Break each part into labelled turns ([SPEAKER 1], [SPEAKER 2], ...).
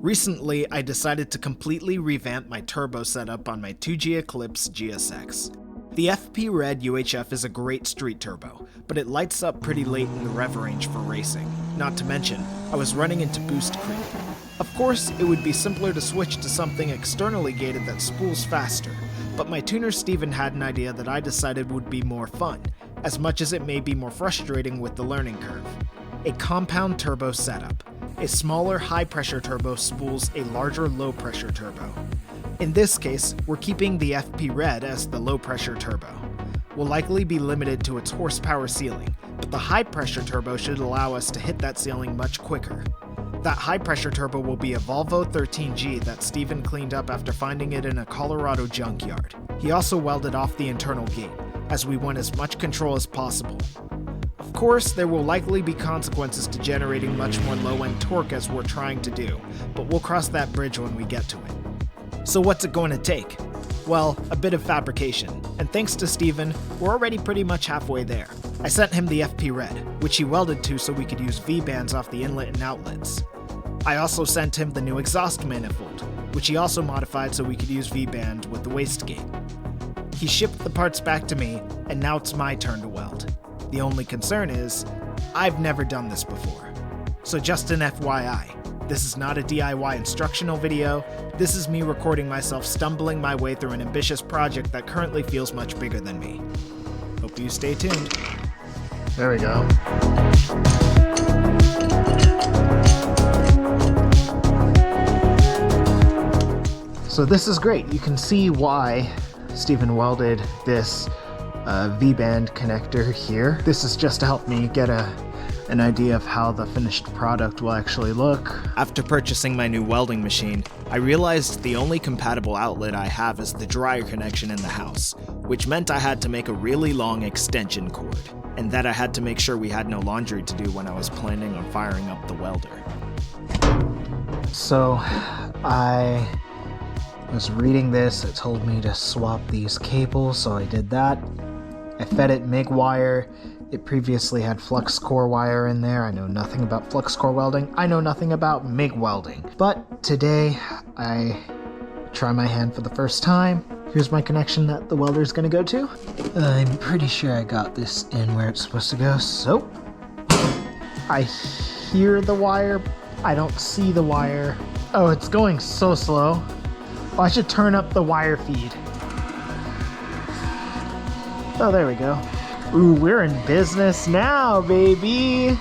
[SPEAKER 1] Recently, I decided to completely revamp my turbo setup on my 2G Eclipse GSX. The FP Red UHF is a great street turbo, but it lights up pretty late in the rev range for racing. Not to mention, I was running into boost creep. Of course, it would be simpler to switch to something externally gated that spools faster, but my tuner Steven had an idea that I decided would be more fun, as much as it may be more frustrating with the learning curve. A compound turbo setup. A smaller high-pressure turbo spools a larger low-pressure turbo. In this case, we're keeping the FP Red as the low-pressure turbo. We'll likely be limited to its horsepower ceiling, but the high-pressure turbo should allow us to hit that ceiling much quicker. That high-pressure turbo will be a Volvo 13G that Steven cleaned up after finding it in a Colorado junkyard. He also welded off the internal gate, as we want as much control as possible. Of course, there will likely be consequences to generating much more low-end torque as we're trying to do, but we'll cross that bridge when we get to it. So what's it going to take? Well, a bit of fabrication, and thanks to Steven, we're already pretty much halfway there. I sent him the FP Red, which he welded to so we could use V-bands off the inlet and outlets. I also sent him the new exhaust manifold, which he also modified so we could use V-band with the wastegate. He shipped the parts back to me, and now it's my turn to weld. The only concern is, I've never done this before. So just an FYI, this is not a DIY instructional video, this is me recording myself stumbling my way through an ambitious project that currently feels much bigger than me. Hope you stay tuned. There we go. So this is great. You can see why Steven welded this V-band connector here. This is just to help me get an idea of how the finished product will actually look. After purchasing my new welding machine, I realized the only compatible outlet I have is the dryer connection in the house, which meant I had to make a really long extension cord, and that I had to make sure we had no laundry to do when I was planning on firing up the welder. So I was reading this, it told me to swap these cables, so I did that. I fed it MIG wire. It previously had flux core wire in there. I know nothing about flux core welding. I know nothing about MIG welding. But today, I try my hand for the first time. Here's my connection that the welder is going to go to. I'm pretty sure I got this in where it's supposed to go, so I hear the wire. I don't see the wire. Oh, it's going so slow. Oh, I should turn up the wire feed. Oh, there we go. Ooh, we're in business now, baby!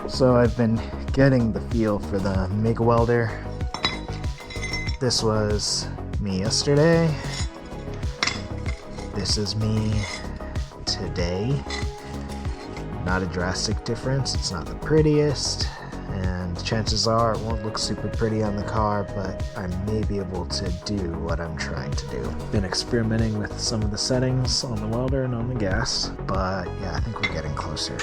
[SPEAKER 1] So I've been getting the feel for the MIG welder. This was me yesterday. This is me today. Not a drastic difference. It's not the prettiest, and chances are it won't look super pretty on the car, but I may be able to do what I'm trying to do. Been experimenting with some of the settings on the welder and on the gas, but yeah, I think we're getting closer.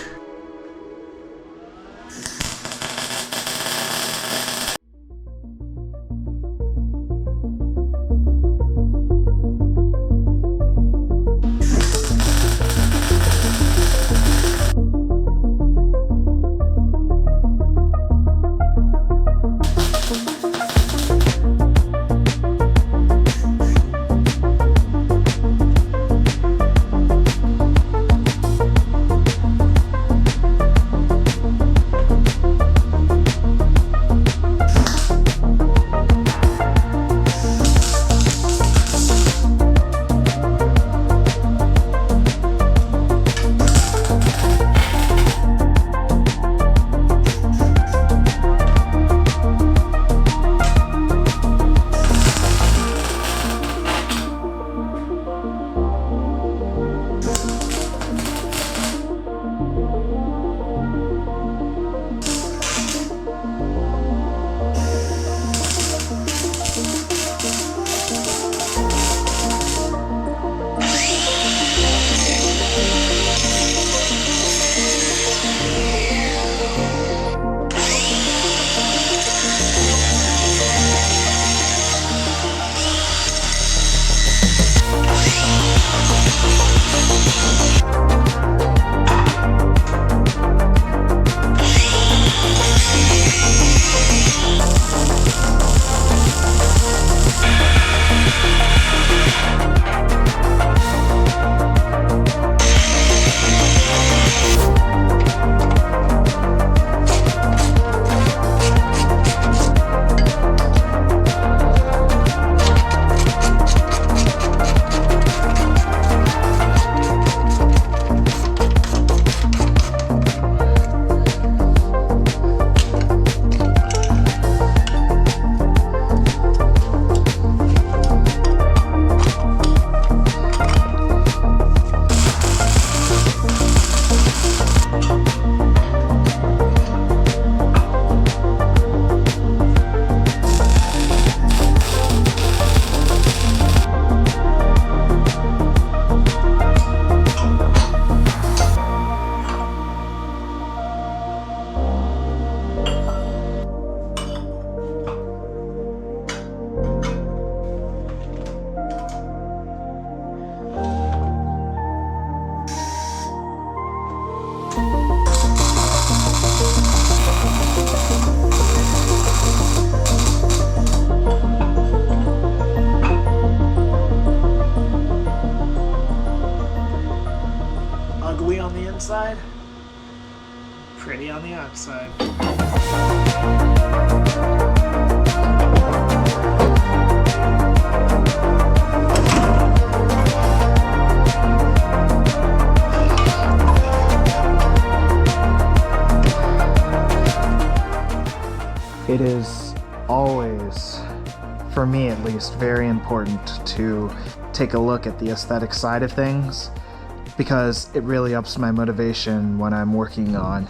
[SPEAKER 1] It is always, for me at least, very important to take a look at the aesthetic side of things, because it really ups my motivation when I'm working on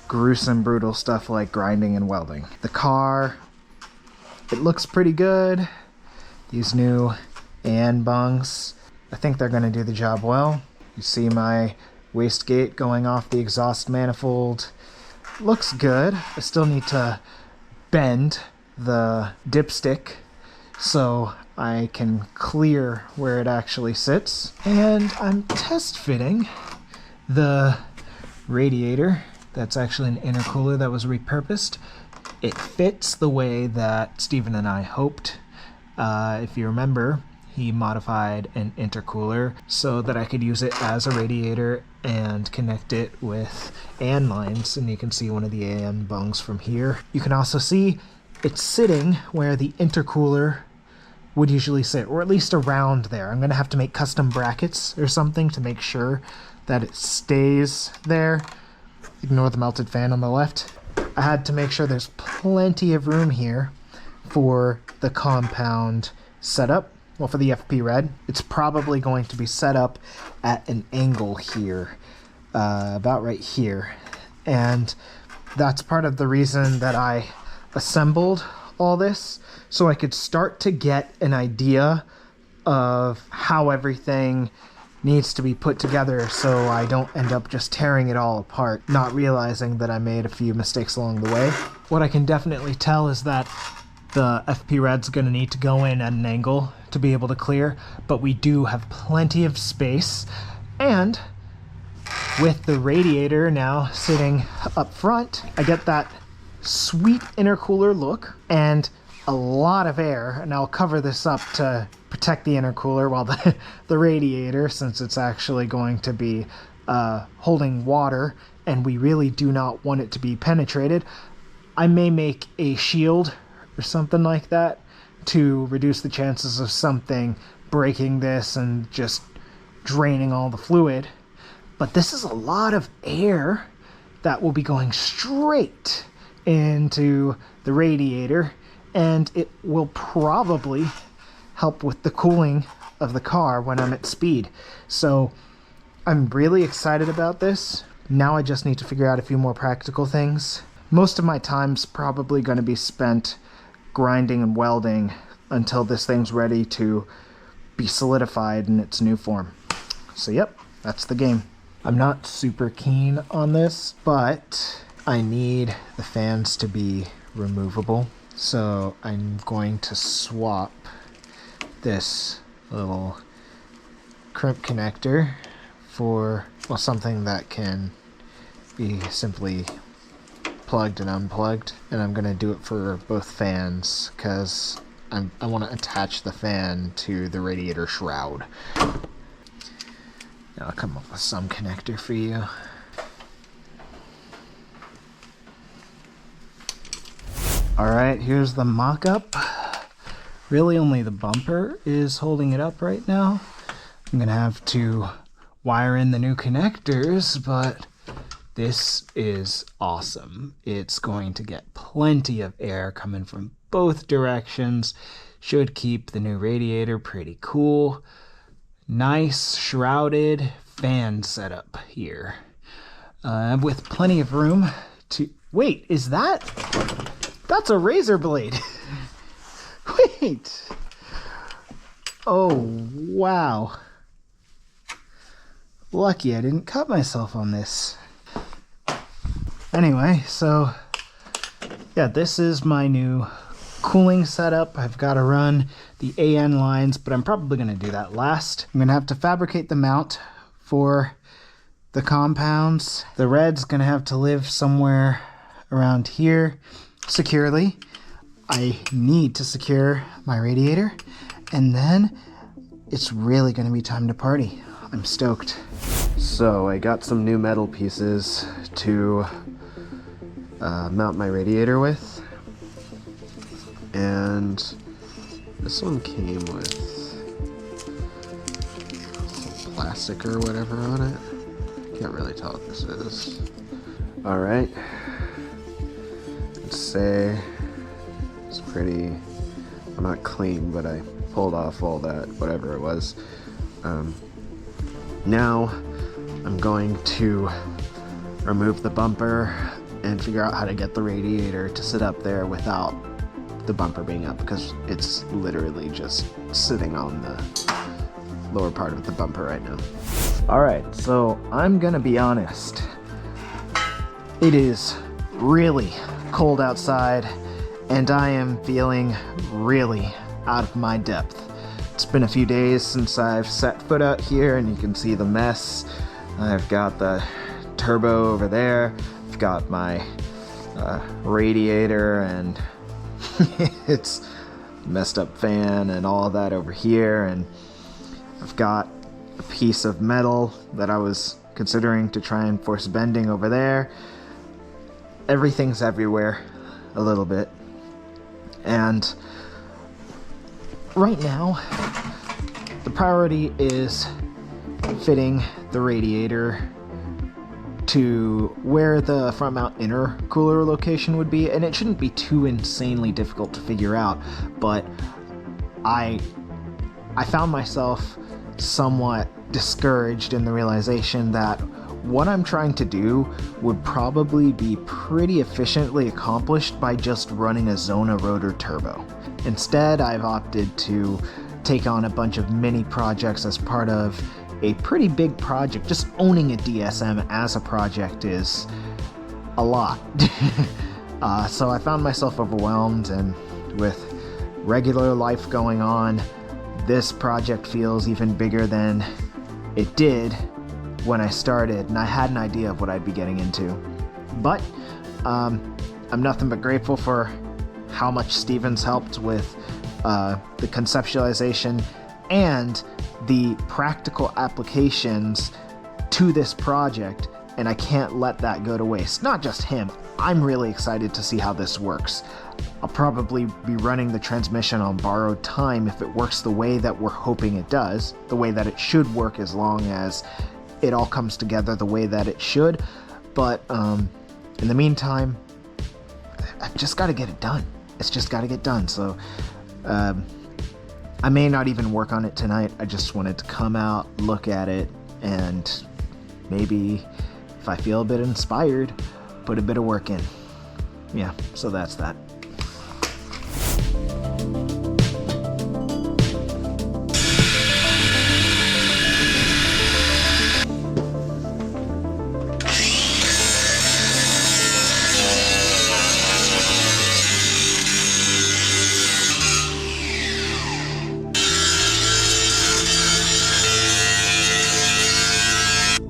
[SPEAKER 1] gruesome, brutal stuff like grinding and welding. The car, it looks pretty good. These new AN bungs, I think they're going to do the job well. You see my wastegate going off the exhaust manifold. Looks good. I still need to bend the dipstick so I can clear where it actually sits. And I'm test fitting the radiator. That's actually an intercooler that was repurposed. It fits the way that Steven and I hoped. If you remember, he modified an intercooler so that I could use it as a radiator and connect it with AN lines, and you can see one of the AN bungs from here. You can also see it's sitting where the intercooler would usually sit, or at least around there. I'm gonna have to make custom brackets or something to make sure that it stays there. Ignore the melted fan on the left. I had to make sure there's plenty of room here for the compound setup. Well, for the FP Red, it's probably going to be set up at an angle here, about right here. And that's part of the reason that I assembled all this, so I could start to get an idea of how everything needs to be put together, so I don't end up just tearing it all apart, not realizing that I made a few mistakes along the way. What I can definitely tell is that the FP Red's going to need to go in at an angle to be able to clear, but we do have plenty of space. And with the radiator now sitting up front, I get that sweet intercooler look and a lot of air. And I'll cover this up to protect the intercooler while the radiator, since it's actually going to be holding water and we really do not want it to be penetrated. I may make a shield or something like that to reduce the chances of something breaking this and just draining all the fluid. But this is a lot of air that will be going straight into the radiator, and it will probably help with the cooling of the car when I'm at speed. So I'm really excited about this. Now I just need to figure out a few more practical things. Most of my time's probably going to be spent grinding and welding until this thing's ready to be solidified in its new form. So yep, that's the game. I'm not super keen on this, but I need the fans to be removable. So I'm going to swap this little crimp connector for, well, something that can be simply plugged and unplugged, and I'm gonna do it for both fans because I want to attach the fan to the radiator shroud. Now I'll come up with some connector for you. Alright, here's the mock-up. Really only the bumper is holding it up right now. I'm gonna have to wire in the new connectors, but this is awesome. It's going to get plenty of air coming from both directions. Should keep the new radiator pretty cool. Nice shrouded fan setup here. With plenty of room to... Wait, is that... That's a razor blade. Wait. Oh, wow. Lucky I didn't cut myself on this. Anyway, so yeah, this is my new cooling setup. I've got to run the AN lines, but I'm probably going to do that last. I'm going to have to fabricate the mount for the compounds. The red's going to have to live somewhere around here securely. I need to secure my radiator, and then it's really going to be time to party. I'm stoked. So I got some new metal pieces to
[SPEAKER 2] mount my radiator with. And this one came with some plastic or whatever on it. Can't really tell what this is. Alright. Let's say it's pretty, well, not clean, but I pulled off all that, whatever it was. Now I'm going to remove the bumper and figure out how to get the radiator to sit up there without the bumper being up, because it's literally just sitting on the lower part of the bumper right now. Alright, so I'm gonna be honest. It is really cold outside and I am feeling really out of my depth. It's been a few days since I've set foot out here and you can see the mess. I've got the turbo over there. I've got my radiator and it's messed up fan and all that over here, and I've got a piece of metal that I was considering to try and force bending over there. Everything's everywhere a little bit, and right now the priority is fitting the radiator to where the front mount intercooler location would be, and it shouldn't be too insanely difficult to figure out, but I found myself somewhat discouraged in the realization that what I'm trying to do would probably be pretty efficiently accomplished by just running a Zona rotor turbo. Instead, I've opted to take on a bunch of mini projects as part of a pretty big project. Just owning a DSM as a project is a lot. So I found myself overwhelmed, and with regular life going on, this project feels even bigger than it did when I started, and I had an idea of what I'd be getting into. But I'm nothing but grateful for how much Steven's helped with the conceptualization and the practical applications to this project, and I can't let that go to waste. Not just him, I'm really excited to see how this works. I'll probably be running the transmission on borrowed time if it works the way that we're hoping it does, the way that it should work, as long as it all comes together the way that it should. But in the meantime, I've just got to get it done. It's just got to get done. So I may not even work on it tonight. I just wanted to come out, look at it, and maybe if I feel a bit inspired, put a bit of work in. Yeah, so that's that.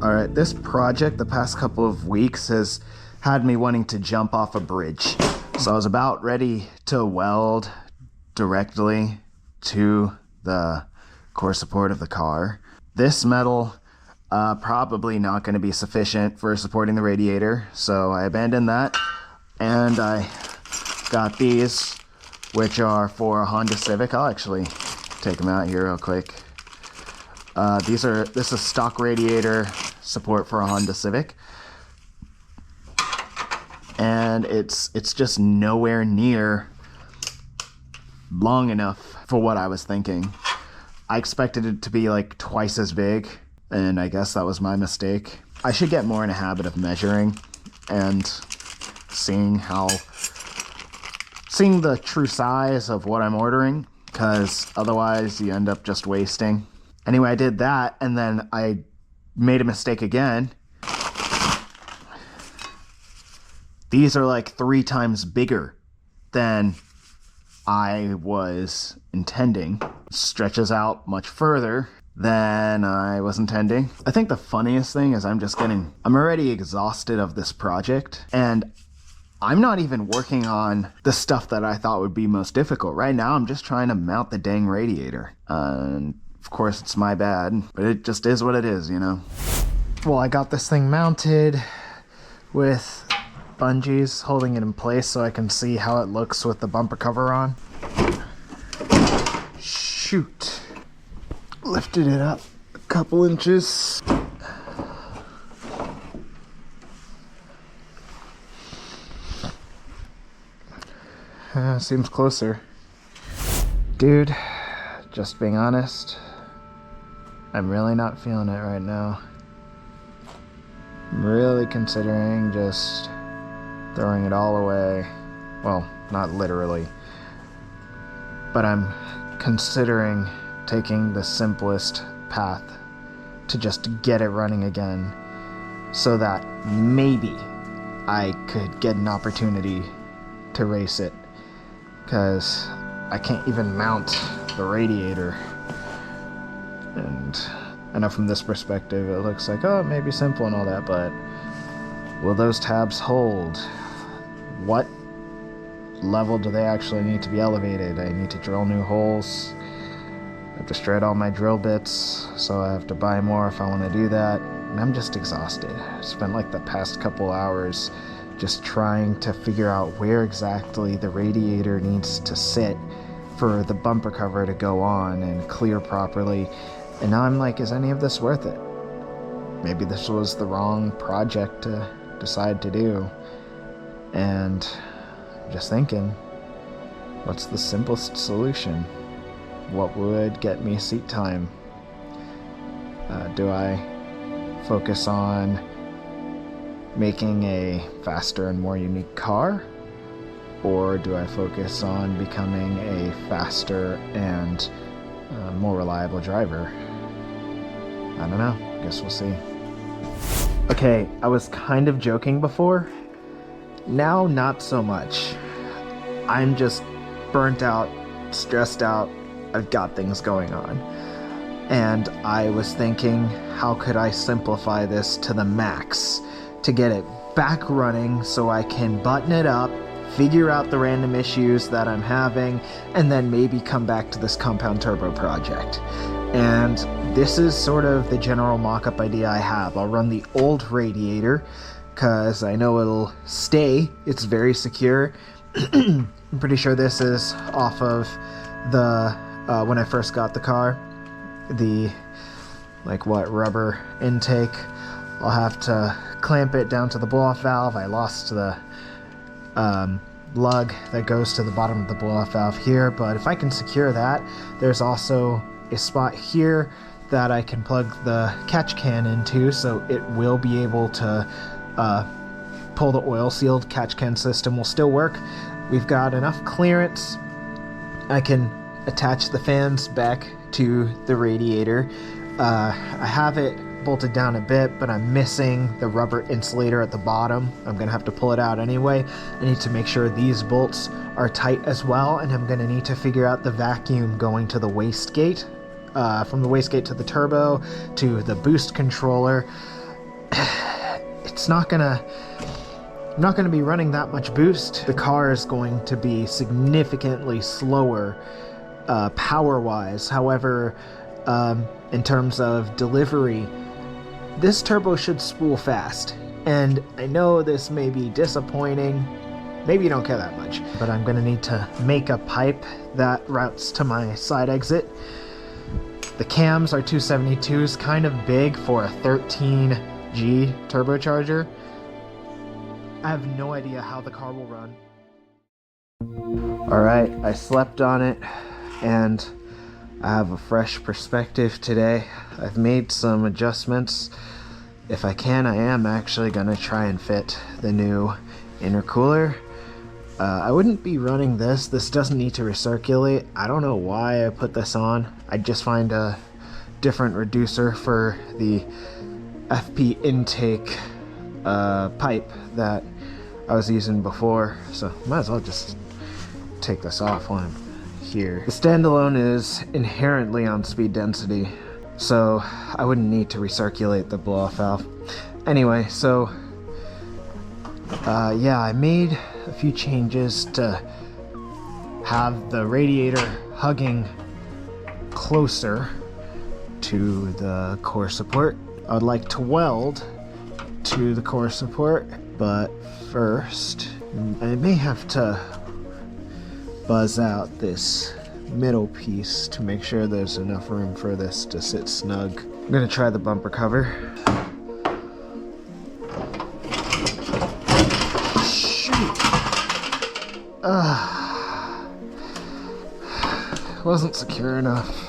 [SPEAKER 2] Alright, this project the past couple of weeks has had me wanting to jump off a bridge. So I was about ready to weld directly to the core support of the car. This metal probably not going to be sufficient for supporting the radiator, so I abandoned that, and I got these, which are for a Honda Civic. I'll actually take them out here real quick. This is stock radiator support for a Honda Civic, and it's just nowhere near long enough for what I was thinking. I expected it to be like twice as big, and I guess that was my mistake. I should get more in a habit of measuring and seeing the true size of what I'm ordering, because otherwise you end up just wasting. Anyway, I did that, and then I made a mistake again. These are like 3 times bigger than I was intending. Stretches out much further than I was intending. I think the funniest thing is I'm already exhausted of this project, and I'm not even working on the stuff that I thought would be most difficult. Right now, I'm just trying to mount the dang radiator. And of course, it's my bad, but it just is what it is, you know? Well, I got this thing mounted with bungees holding it in place so I can see how it looks with the bumper cover on. Shoot. Lifted it up a couple inches. Seems closer. Dude, just being honest, I'm really not feeling it right now. I'm really considering just throwing it all away. Well, not literally, but I'm considering taking the simplest path to just get it running again so that maybe I could get an opportunity to race it, because I can't even mount the radiator. And I know from this perspective it looks like, oh, it may be simple and all that, but will those tabs hold? What level do they actually need to be elevated? I need to drill new holes. I have destroyed all my drill bits, so I have to buy more if I want to do that. And I'm just exhausted. I spent like the past couple hours just trying to figure out where exactly the radiator needs to sit for the bumper cover to go on and clear properly. And now I'm like, is any of this worth it? Maybe this was the wrong project to decide to do. And I'm just thinking, what's the simplest solution? What would get me seat time? Do I focus on making a faster and more unique car? Or do I focus on becoming a faster and more reliable driver? I don't know. Guess we'll see. Okay, I was kind of joking before. Now, not so much. I'm just burnt out, stressed out. I've got things going on. And I was thinking, how could I simplify this to the max to get it back running so I can button it up, figure out the random issues that I'm having, and then maybe come back to this compound turbo project. And this is sort of the general mock-up idea I have. I'll run the old radiator because I know it'll stay. It's very secure. I'm pretty sure this is off of the, when I first got the car, the, rubber intake. I'll have to clamp it down to the blow-off valve. I lost the lug that goes to the bottom of the blow-off valve here, but if I can secure that, there's also a spot here that I can plug the catch can into, so it will be able to pull the oil-sealed catch can system will still work. We've got enough clearance. I can attach the fans back to the radiator. I have it bolted down a bit, but I'm missing the rubber insulator at the bottom. I'm gonna have to pull it out anyway. I need to make sure these bolts are tight as well, and I'm gonna need to figure out the vacuum going to the wastegate, from the wastegate to the turbo to the boost controller. I'm not gonna be running that much boost. The car is going to be significantly slower power-wise. However, in terms of delivery, this turbo should spool fast. And I know this may be disappointing. Maybe you don't care that much, but I'm gonna need to make a pipe that routes to my side exit. The cams are 272s, kind of big for a 13G turbocharger. I have no idea how the car will run. Alright, I slept on it, and I have a fresh perspective today. I've made some adjustments. If I can, I am actually gonna try and fit the new intercooler. I wouldn't be running this. This doesn't need to recirculate. I don't know why I put this on. I'd just find a different reducer for the FP intake pipe that I was using before. So might as well just take this off while I'm here. The standalone is inherently on speed density, so I wouldn't need to recirculate the blow-off valve. Anyway, so yeah, I made a few changes to have the radiator hugging closer to the core support. I would like to weld to the core support But first, I may have to buzz out this middle piece to make sure there's enough room for this to sit snug. I'm gonna try the bumper cover. Shoot! Wasn't secure enough.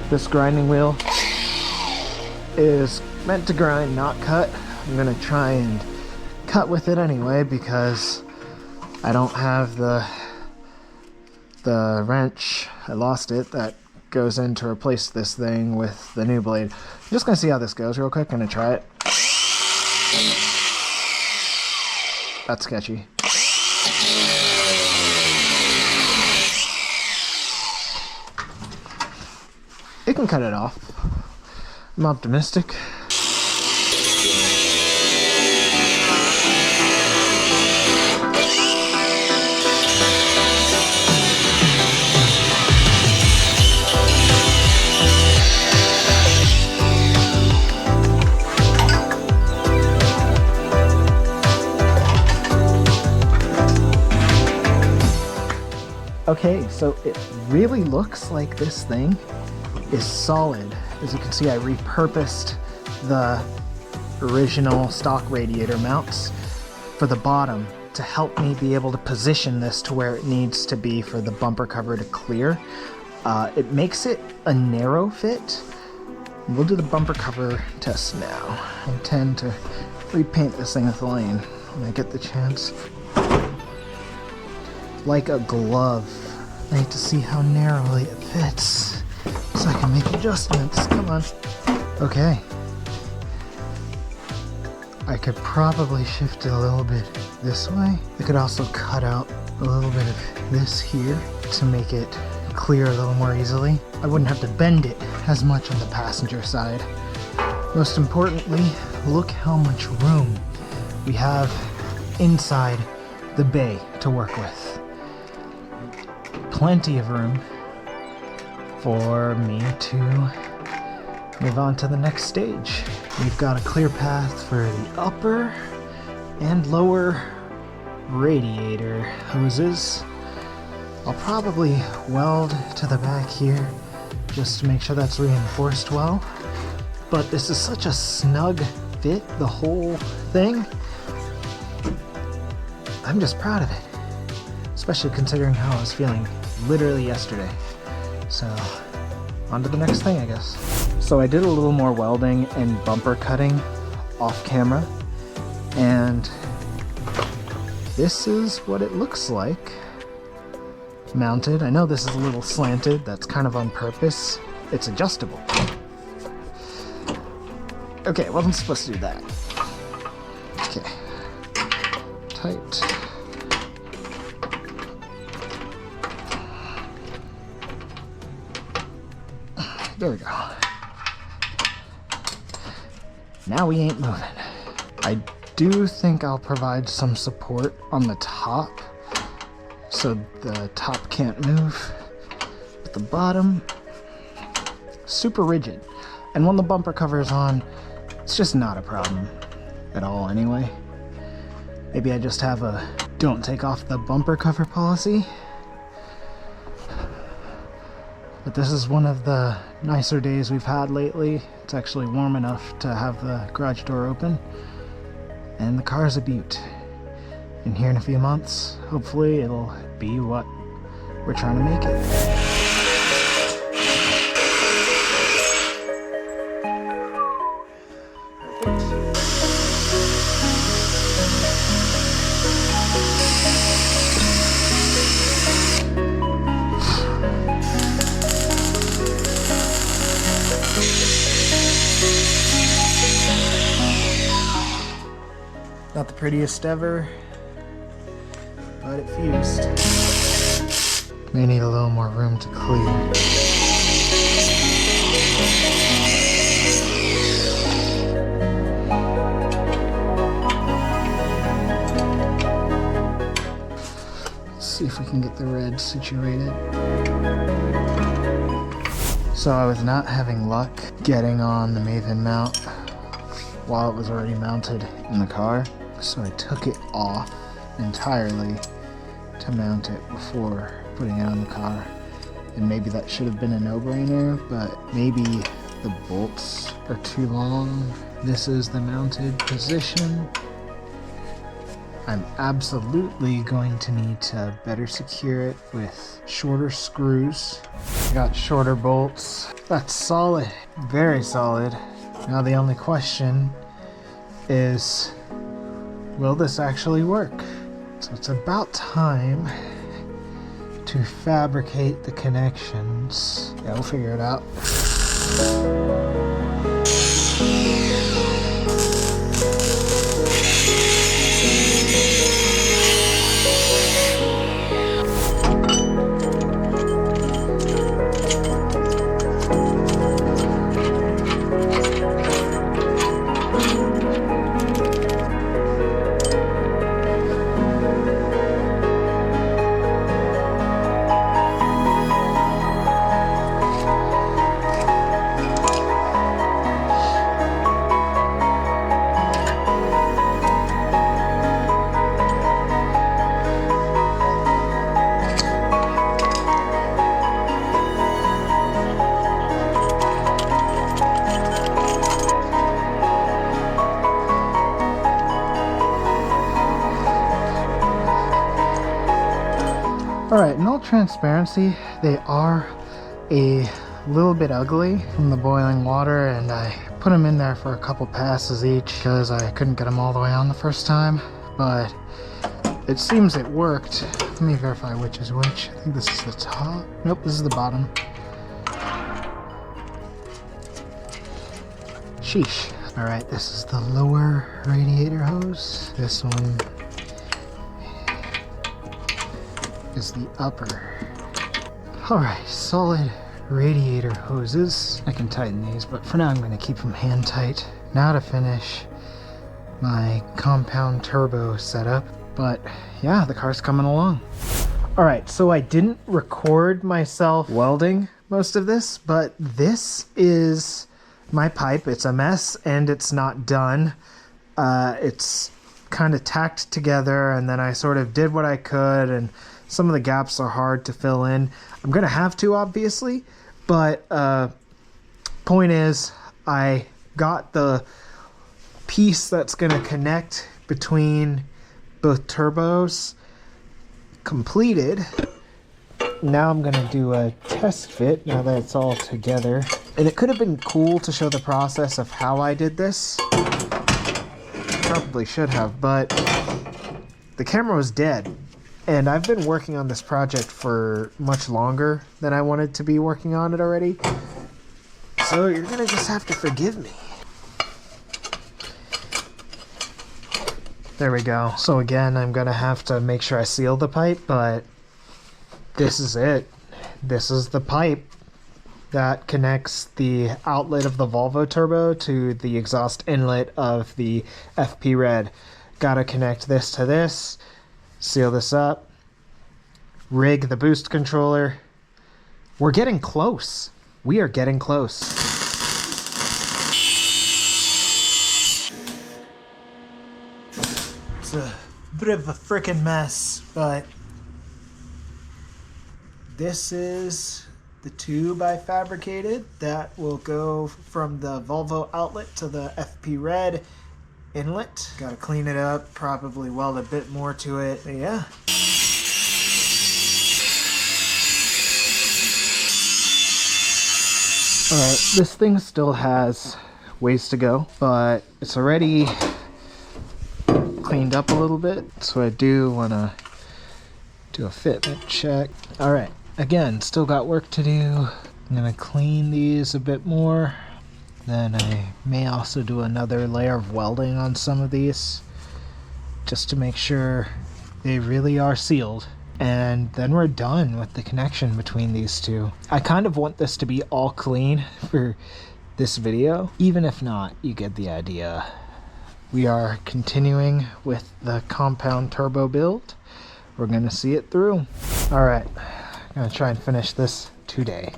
[SPEAKER 2] This grinding wheel is meant to grind, not cut. I'm gonna try and cut with it anyway because I don't have the wrench. I lost it. That goes in to replace this thing with the new blade. I'm just gonna see how this goes real quick. I'm gonna try it. That's sketchy. It can cut it off. I'm optimistic. Okay, so it really looks like this thing is solid. As you can see, I repurposed the original stock radiator mounts for the bottom to help me be able to position this to where it needs to be for the bumper cover to clear. It makes it a narrow fit. We'll do the bumper cover test now. I intend to repaint this thing with lane when I get the chance. Like a glove. I need to see how narrowly it fits so I can make adjustments. Come on. Okay. I could probably shift it a little bit this way. I could also cut out a little bit of this here to make it clear a little more easily. I wouldn't have to bend it as much on the passenger side. Most importantly, look how much room we have inside the bay to work with. Plenty of room for me to move on to the next stage. We've got a clear path for the upper and lower radiator hoses. I'll probably weld to the back here just to make sure that's reinforced well. But this is such a snug fit, the whole thing. I'm just proud of it, especially considering how I was feeling literally yesterday. So, on to the next thing, I guess. So I did a little more welding and bumper cutting off camera, and this is what it looks like mounted. I know this is a little slanted, that's kind of on purpose. It's adjustable. Okay, I wasn't supposed to do that. Okay. Tight. There we go. Now we ain't moving. I do think I'll provide some support on the top so the top can't move. But the bottom, super rigid. And when the bumper cover is on, it's just not a problem at all anyway. Maybe I just have a don't take off the bumper cover policy. But this is one of the nicer days we've had lately. It's actually warm enough to have the garage door open. And the car's a beaut. And here in a few months, hopefully it'll be what we're trying to make it. Not the prettiest ever, but it fused. May need a little more room to clear. Let's see if we can get the red situated. So I was not having luck getting on the Maven mount while it was already mounted in the car. So I took it off entirely to mount it before putting it on the car. And maybe that should have been a no-brainer, but maybe the bolts are too long. This is the mounted position. I'm absolutely going to need to better secure it with shorter screws. I got shorter bolts. That's solid, very solid. Now the only question is, will this actually work? So it's about time to fabricate the connections. Yeah, we'll figure it out. Alright, in all transparency, they are a little bit ugly from the boiling water, and I put them in there for a couple passes each because I couldn't get them all the way on the first time, but it seems it worked. Let me verify which is which. I think this is the top. Nope, this is the bottom. Sheesh. Alright, this is the lower radiator hose. This one is the upper. Alright, solid radiator hoses. I can tighten these, but for now I'm going to keep them hand tight. Now to finish my compound turbo setup. But yeah, the car's coming along. Alright, so I didn't record myself welding most of this, but this is my pipe. It's a mess and it's not done. It's kind of tacked together, and then I sort of did what I could, and some of the gaps are hard to fill in. I'm gonna have to, obviously, but point is, I got the piece that's gonna connect between both turbos completed. Now I'm gonna do a test fit now that it's all together. And it could have been cool to show the process of how I did this. Probably should have, but the camera was dead. And I've been working on this project for much longer than I wanted to be working on it already. So you're gonna just have to forgive me. There we go. So again, I'm gonna have to make sure I seal the pipe, but this is it. This is the pipe that connects the outlet of the Volvo turbo to the exhaust inlet of the FP Red. Gotta connect this to this, seal this up, rig the boost controller. We're getting close. We are getting close. It's a bit of a frickin' mess, but this is the tube I fabricated that will go from the Volvo outlet to the FP Red inlet. Gotta clean it up, probably weld a bit more to it, but yeah. Alright, this thing still has ways to go, but it's already cleaned up a little bit, so I do want to do a fitment check. Alright, again, still got work to do. I'm going to clean these a bit more. Then I may also do another layer of welding on some of these, just to make sure they really are sealed. And then we're done with the connection between these two. I kind of want this to be all clean for this video. Even if not, you get the idea. We are continuing with the compound turbo build. We're gonna see it through. All right, I'm gonna try and finish this today.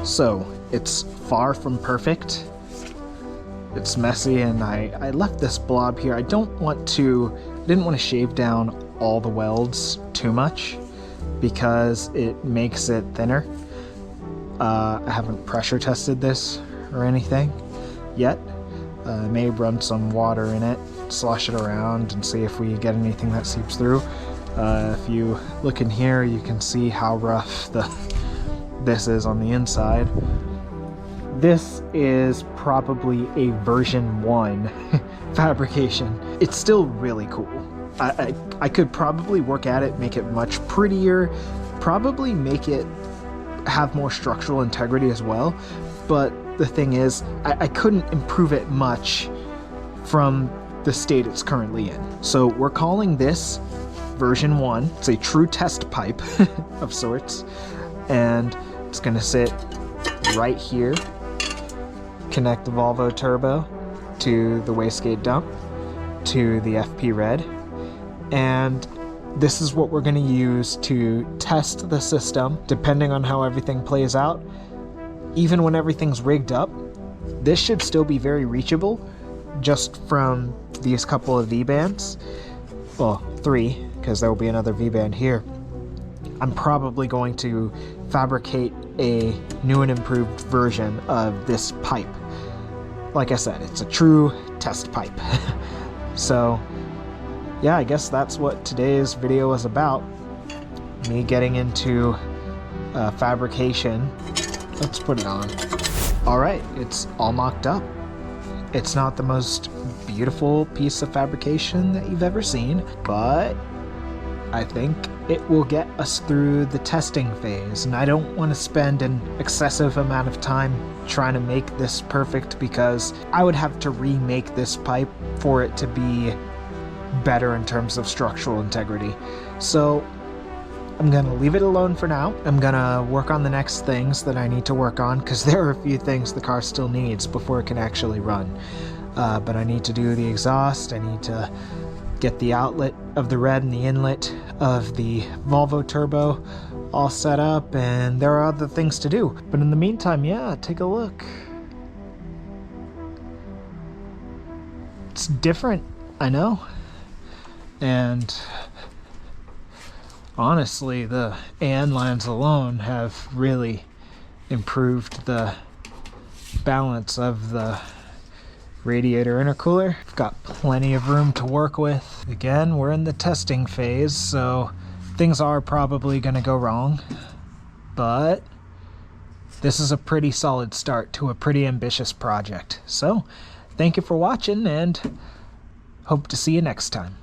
[SPEAKER 2] So, it's far from perfect. It's messy, and I left this blob here. I didn't want to shave down all the welds too much because it makes it thinner. I haven't pressure tested this or anything yet. I may run some water in it, slosh it around, and see if we get anything that seeps through. If you look in here, you can see how rough this is on the inside. This is probably a version 1 fabrication. It's still really cool. I could probably work at it, make it much prettier, probably make it have more structural integrity as well. But the thing is, I couldn't improve it much from the state it's currently in. So we're calling this version 1. It's a true test pipe of sorts. And it's gonna sit right here, connect the Volvo turbo to the wastegate dump to the FP Red, and this is what we're gonna use to test the system. Depending on how everything plays out, even when everything's rigged up, this should still be very reachable just from these couple of V-bands. Well, 3, because there will be another V-band here. I'm probably going to fabricate a new and improved version of this pipe. Like I said, it's a true test pipe. So yeah, I guess that's what today's video is about. Me getting into fabrication. Let's put it on. All right, it's all mocked up. It's not the most beautiful piece of fabrication that you've ever seen, but I think it will get us through the testing phase, and I don't want to spend an excessive amount of time trying to make this perfect because I would have to remake this pipe for it to be better in terms of structural integrity. So I'm gonna leave it alone for now. I'm gonna work on the next things that I need to work on because there are a few things the car still needs before it can actually run. But I need to do the exhaust, I need to get the outlet of the red and the inlet of the Volvo turbo all set up, and there are other things to do. But in the meantime, yeah, take a look. It's different, I know. And honestly, the AN lines alone have really improved the balance of the radiator intercooler. I've got plenty of room to work with. Again, we're in the testing phase, so things are probably going to go wrong, but this is a pretty solid start to a pretty ambitious project. So, thank you for watching, and hope to see you next time.